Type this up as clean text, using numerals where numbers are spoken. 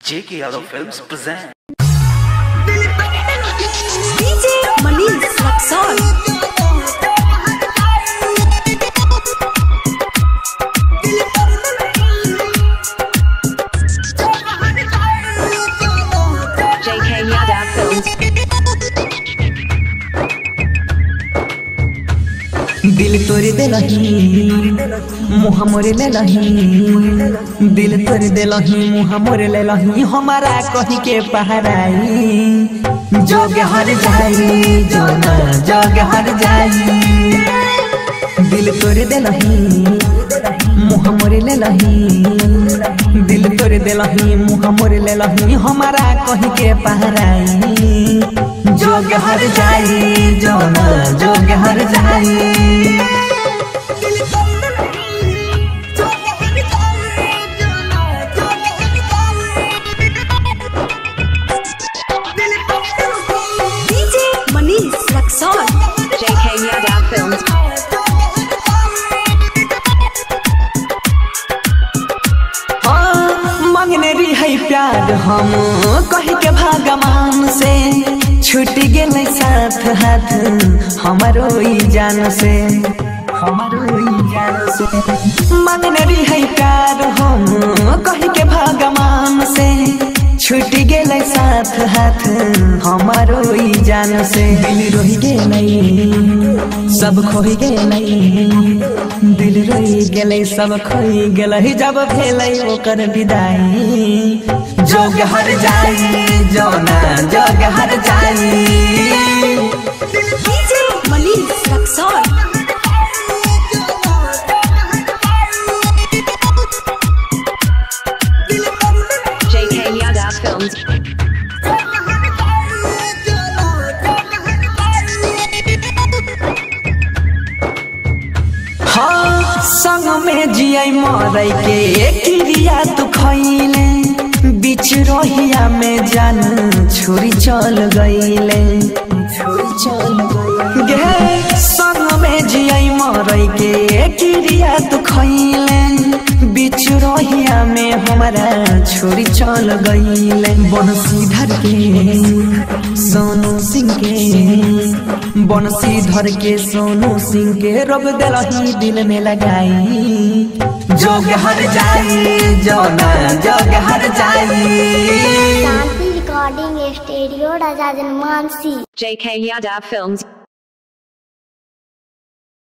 JK Yadav Films present DJ Manish Luxor. JK Yadav Films. दिल तोड़ दे लही मुँह मोरे ले लही दिल तोड़ दे लही मुँह मोरे ले लही हमारा कहीं के पहराई जोग हर जाई जो ना जोग हर जाई दिल तोड़ दे लही मुँह मोरे ले लही दिल तोड़ दे लही मुँह मोरे ले लही हमारा कहीं के पहराई जोग हर जाई जो ना जोग हर जाई DJ Manish Luxor. JK Yadav Films. मांगने रही है प्यार हम कह के भगवान से छूट गए साथ हाथ हमारो जान से मांगने रही है प्यार हम कह के भगवान से छूट गए साथ हाथ हमारो जान से दिल रोही गे नहीं सब खोई गे नहीं दिल रोई गए सब खोई गए जब भेलै ओकर विदाई जोग हर जाई जो ना जोग हर जाई DJ Manish Luxor. JK Yadav Films. हाँ संग में जिया मरई के क्रिया तू खैले बीच रोहिया में जान छोरी चल गईले गे संग में जिया मरई के क्रिया तू खैले बीच रोहिया में हमारा छोरी चल गईले बनसीधर के सोनू सिंह के बनसीधर के सोनू सिंह के रोग दिलही दिल में लगाई जोग हर जाई जो ना जोग हर जाई शांति रिकॉर्डिंग स्टूडियो राजा जनमानसी JK Yadav Films.